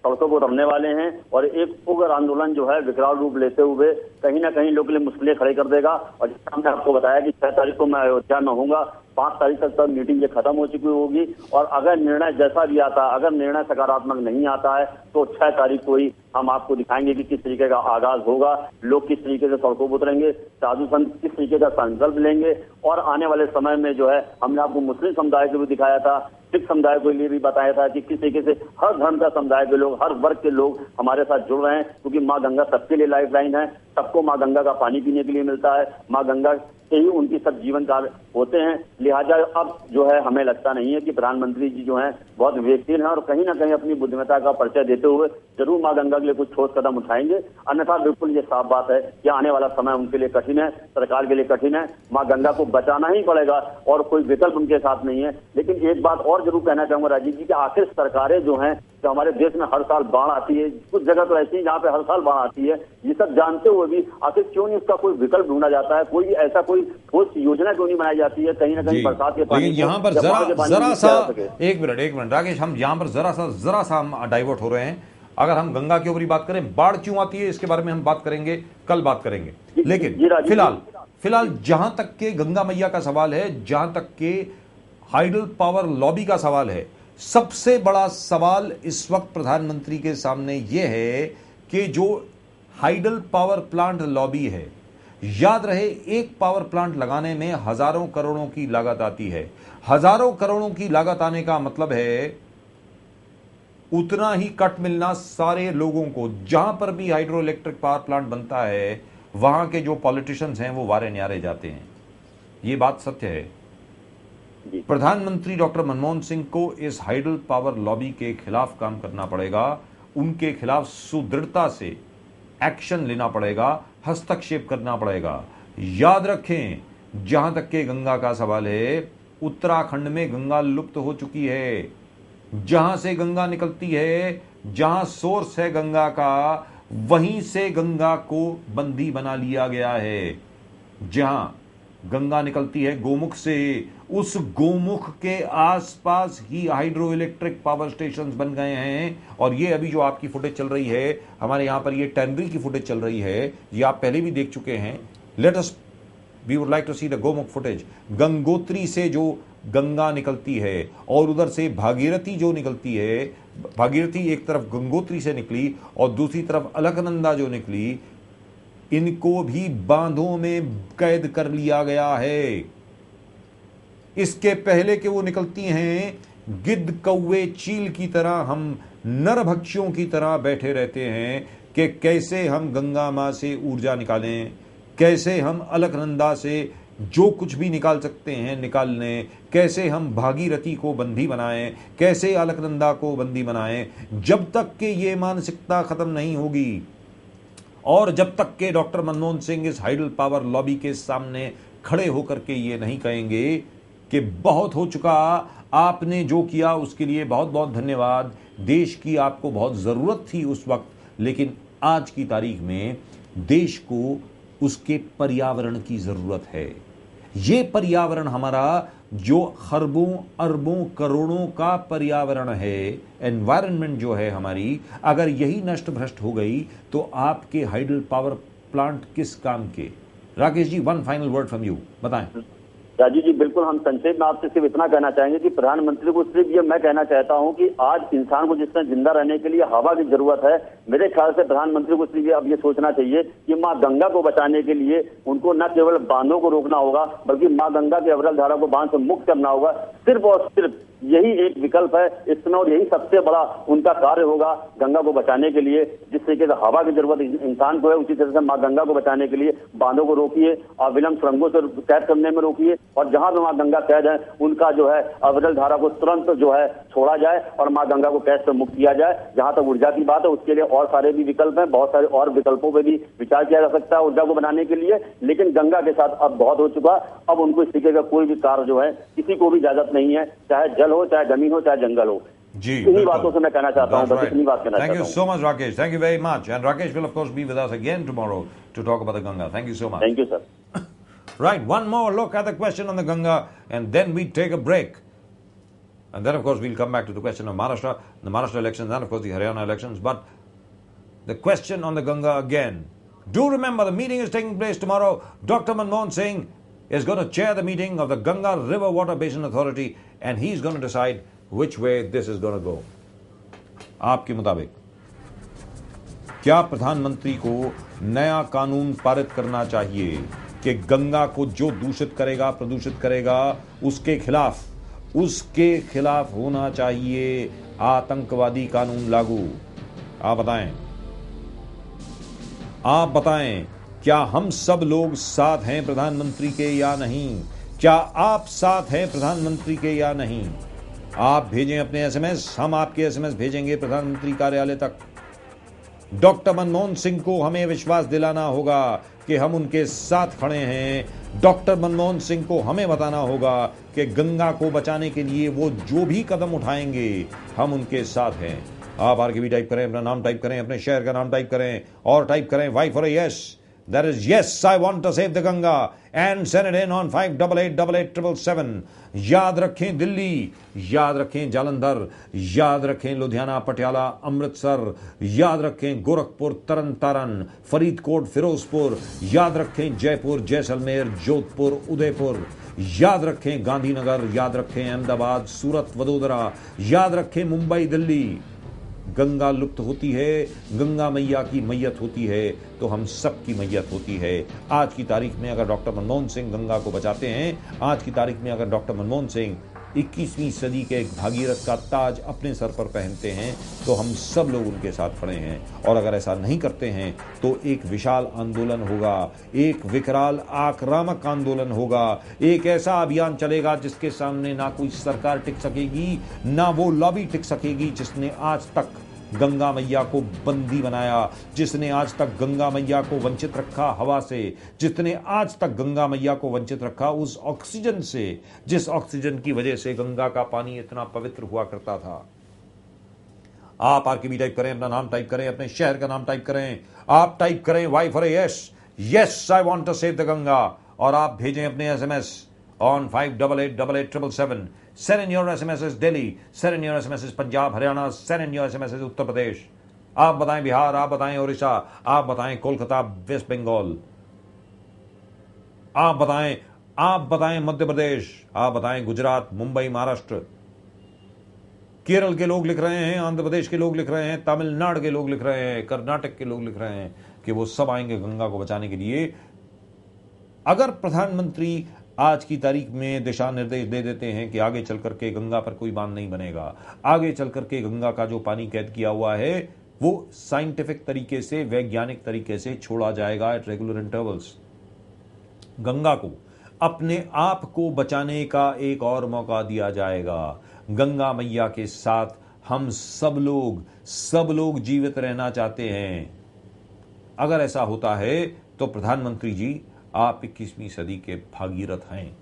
सड़कों को उतरने वाले हैं और एक उग्र आंदोलन जो है विकराल रूप लेते हुए कहीं ना कहीं लोगों के लिए मुश्किलें खड़ी कर देगा। और जैसा हमने आपको बताया कि 6 तारीख को मैं अयोध्या में होऊंगा, 5 तारीख तक मीटिंग ये खत्म हो चुकी होगी और अगर निर्णय जैसा भी आता है, अगर निर्णय सकारात्मक नहीं आता है तो 6 तारीख को ही हम आपको दिखाएंगे कि किस तरीके का आगाज होगा, लोग किस तरीके से सड़कों पर उतरेंगे, साधु संत किस तरीके का संकल्प लेंगे। और आने वाले समय में जो है हमने आपको मुस्लिम समुदाय को भी दिखाया था, सिख समुदाय के लिए भी बताया था कि किस तरीके से हर धर्म का समुदाय के लोग, हर वर्ग के लोग हमारे साथ जुड़ रहे हैं, क्योंकि माँ गंगा सबके लिए लाइफ लाइन है, सबको माँ गंगा का पानी पीने के लिए मिलता है, माँ गंगा से ही उनकी सब जीवन कार्य होते हैं। लिहाजा अब जो है हमें लगता नहीं है कि प्रधानमंत्री जी जो हैं बहुत विवेकशील हैं और कहीं ना कहीं अपनी बुद्धिमत्ता का परिचय देते हुए जरूर माँ गंगा के लिए कुछ ठोस कदम उठाएंगे। अन्यथा बिल्कुल ये साफ बात है कि आने वाला समय उनके लिए कठिन है, सरकार के लिए कठिन है, माँ गंगा को बचाना ही पड़ेगा और कोई विकल्प उनके साथ नहीं है। लेकिन एक बात और जरूर कहना चाहूंगा राजीव जी कि आखिर सरकारें जो हैं, तो हमारे देश में हर साल बाढ़ आती है, कुछ जगह तो ऐसी जहाँ पे हर साल बाढ़ आती है, ये सब जानते हुए भी आखिर क्यों नहीं उसका कोई विकल्प ढूंढा जाता है, कोई ऐसा कोई ठोस योजना क्यों नहीं बनाई जाती है कहीं ना कहीं बरसात के पानी। लेकिन यहाँ पर जरा सा एक मिनट राकेश, हम यहाँ पर जरा सा हम डाइवर्ट हो रहे हैं। अगर हम गंगा के ऊपर ही बात करें, बाढ़ क्यों आती है इसके बारे में हम बात करेंगे, कल बात करेंगे। लेकिन फिलहाल जहां तक के गंगा मैया का सवाल है, जहां तक के हाइडल पावर लॉबी का सवाल है, सबसे बड़ा सवाल इस वक्त प्रधानमंत्री के सामने यह है कि जो हाइडल पावर प्लांट लॉबी है, याद रहे एक पावर प्लांट लगाने में हजारों करोड़ों की लागत आती है। हजारों करोड़ों की लागत आने का मतलब है उतना ही कट मिलना सारे लोगों को। जहां पर भी हाइड्रो इलेक्ट्रिक पावर प्लांट बनता है वहां के जो पॉलिटिशियंस हैं वो वारे न्यारे जाते हैं। ये बात सत्य है। प्रधानमंत्री डॉक्टर मनमोहन सिंह को इस हाइडल पावर लॉबी के खिलाफ काम करना पड़ेगा, उनके खिलाफ सुदृढ़ता से एक्शन लेना पड़ेगा, हस्तक्षेप करना पड़ेगा। याद रखें, जहां तक के गंगा का सवाल है, उत्तराखंड में गंगा लुप्त हो चुकी है। जहां से गंगा निकलती है, जहां सोर्स है गंगा का, वहीं से गंगा को बंदी बना लिया गया है। जहां गंगा निकलती है गोमुख से, उस गोमुख के आसपास ही हाइड्रो इलेक्ट्रिक पावर स्टेशंस बन गए हैं। और ये अभी जो आपकी फुटेज चल रही है, हमारे यहां पर ये टैनरी की फुटेज चल रही है, ये आप पहले भी देख चुके हैं। We would like to see the Gomukh footage. Gangotri से जो गंगा निकलती है और उधर से भागीरथी जो निकलती है, भागीरथी एक तरफ गंगोत्री से निकली और दूसरी तरफ अलकनंदा जो निकली, इनको भी बांधों में कैद कर लिया गया है। इसके पहले कि वो निकलती हैं, गिद्ध कौवे चील की तरह हम नरभक्षियों की तरह बैठे रहते हैं कि कैसे हम गंगा मां से ऊर्जा निकालें, कैसे हम अलकनंदा से जो कुछ भी निकाल सकते हैं निकाल लें, कैसे हम भागीरथी को बंदी बनाएं, कैसे अलकनंदा को बंदी बनाएं। जब तक कि ये मानसिकता खत्म नहीं होगी और जब तक के डॉक्टर मनमोहन सिंह इस हाइडल पावर लॉबी के सामने खड़े होकर के ये नहीं कहेंगे कि बहुत हो चुका, आपने जो किया उसके लिए बहुत बहुत धन्यवाद, देश की आपको बहुत जरूरत थी उस वक्त, लेकिन आज की तारीख में देश को उसके पर्यावरण की जरूरत है। ये पर्यावरण हमारा जो खरबों अरबों करोड़ों का पर्यावरण है, एनवायरनमेंट जो है हमारी, अगर यही नष्ट भ्रष्ट हो गई तो आपके हाइडल पावर प्लांट किस काम के। Rakesh ji, one final word from you, बताएं। राजीव जी, बिल्कुल हम संक्षेप में आपसे सिर्फ इतना कहना चाहेंगे कि प्रधानमंत्री को सिर्फ ये मैं कहना चाहता हूं कि आज इंसान को जिस तरह जिंदा रहने के लिए हवा की जरूरत है, मेरे ख्याल से प्रधानमंत्री को सिर्फ अब ये सोचना चाहिए कि माँ गंगा को बचाने के लिए उनको न केवल बांधों को रोकना होगा, बल्कि माँ गंगा की अविरल धारा को बांध से मुक्त करना होगा। सिर्फ और सिर्फ यही एक विकल्प है इस समय और यही सबसे बड़ा उनका कार्य होगा गंगा को बचाने के लिए। जिस तरीके से हवा की जरूरत इंसान को है, उसी तरह से माँ गंगा को बचाने के लिए बांधों को रोकिए, अविलंब सुरंगों से कैद करने में रोकिए, और जहां भी माँ गंगा कैद है उनका जो है अविरल धारा को तुरंत जो है छोड़ा जाए और माँ गंगा को कैद से मुक्त किया जाए। जहां तक ऊर्जा की बात है, उसके लिए और सारे भी विकल्प हैं, बहुत सारे और विकल्पों पर भी विचार किया जा सकता है ऊर्जा को बनाने के लिए, लेकिन गंगा के साथ अब बहुत हो चुका। अब उनको इस तरीके का कोई भी कार्य जो है किसी को भी इजाजत नहीं है, चाहे जल हो, चाहे जमीन हो, चाहे जंगल हो। जी, इन्हीं बातों से मैं कहना चाहता हूं, बस इतनी बात कहना चाहता हूं। Thank you so much, Rakesh. Thank you very much. And Rakesh will of course be with us again tomorrow to talk about the Ganga. Thank you so much. Thank you, sir. Right, one more look at the question on the Ganga and then we take a break. And then, of course, we'll come back to the question of Maharashtra, the Maharashtra elections, and, of course, the Haryana elections. But the question on the Ganga again. Do remember, the meeting is taking place tomorrow. Dr. Manmohan Singh is going to chair the meeting of the Ganga River Water Basin Authority, and he's going to decide which way this is going to go. आपके मुताबिक क्या प्रधानमंत्री को नया कानून पारित करना चाहिए कि गंगा को जो दूषित करेगा, प्रदूषित करेगा, उसके खिलाफ होना चाहिए आतंकवादी कानून लागू? आप बताएं, क्या हम सब लोग साथ हैं प्रधानमंत्री के या नहीं? क्या आप साथ हैं प्रधानमंत्री के या नहीं? आप भेजें अपने एसएमएस, हम आपके एसएमएस भेजेंगे प्रधानमंत्री कार्यालय तक। डॉक्टर मनमोहन सिंह को हमें विश्वास दिलाना होगा कि हम उनके साथ खड़े हैं। डॉक्टर मनमोहन सिंह को हमें बताना होगा कि गंगा को बचाने के लिए वो जो भी कदम उठाएंगे, हम उनके साथ हैं। आप आरकेबी टाइप करें, अपना नाम टाइप करें, अपने शहर का नाम टाइप करें और टाइप करें Y for yes, that is yes I want to save the Ganga, and send it in on 58887777। याद रखें दिल्ली, याद रखें जालंधर, याद रखें लुधियाना, पटियाला, अमृतसर, याद रखें गोरखपुर, तरन तारन, फरीदकोट, फिरोजपुर, याद रखें जयपुर, जैसलमेर, जोधपुर, उदयपुर, याद रखें गांधीनगर, याद रखें अहमदाबाद, सूरत, वडोदरा, याद रखें मुंबई, दिल्ली। गंगा लुप्त होती है, गंगा मैया की मैयत होती है, तो हम सब की मैयत होती है। आज की तारीख में अगर डॉक्टर मनमोहन सिंह गंगा को बचाते हैं, आज की तारीख में अगर डॉक्टर मनमोहन सिंह 21वीं सदी के एक भागीरथ का ताज अपने सर पर पहनते हैं, तो हम सब लोग उनके साथ खड़े हैं। और अगर ऐसा नहीं करते हैं तो एक विशाल आंदोलन होगा, एक विकराल आक्रामक आंदोलन होगा, एक ऐसा अभियान चलेगा जिसके सामने ना कोई सरकार टिक सकेगी, ना वो लॉबी टिक सकेगी जिसने आज तक गंगा मैया को बंदी बनाया, जिसने आज तक गंगा मैया को वंचित रखा हवा से, जिसने आज तक गंगा मैया को वंचित रखा उस ऑक्सीजन से, जिस ऑक्सीजन की वजह से गंगा का पानी इतना पवित्र हुआ करता था। आप आरकेबी टाइप करें, अपना नाम टाइप करें, अपने शहर का नाम टाइप करें, आप टाइप करें Y for yes, yes I want to save the Ganga, और आप भेजें अपने SMS on 58887777। Send in your SMSs Delhi, send in your SMSs Punjab, Haryana, send in your SMSs Uttar Pradesh. आप बताएं बिहार, आप बताएं ओडिशा, आप बताएं कोलकाता, वेस्ट बंगाल, आप बताएं मध्य प्रदेश, आप बताएं गुजरात, मुंबई, महाराष्ट्र। केरल के लोग लिख रहे हैं, आंध्र प्रदेश के लोग लिख रहे हैं, तमिलनाडु के लोग लिख रहे हैं, कर्नाटक के लोग लिख रहे हैं कि वो सब आएंगे गंगा को बचाने के लिए। अगर प्रधानमंत्री आज की तारीख में दिशा निर्देश दे देते हैं कि आगे चल करके गंगा पर कोई बांध नहीं बनेगा, आगे चल करके गंगा का जो पानी कैद किया हुआ है वो साइंटिफिक तरीके से, वैज्ञानिक तरीके से छोड़ा जाएगा एट रेगुलर इंटरवल्स। गंगा को अपने आप को बचाने का एक और मौका दिया जाएगा। गंगा मैया के साथ हम सब लोग जीवित रहना चाहते हैं। अगर ऐसा होता है तो प्रधानमंत्री जी, आप 21वीं सदी के भागीरथ हैं।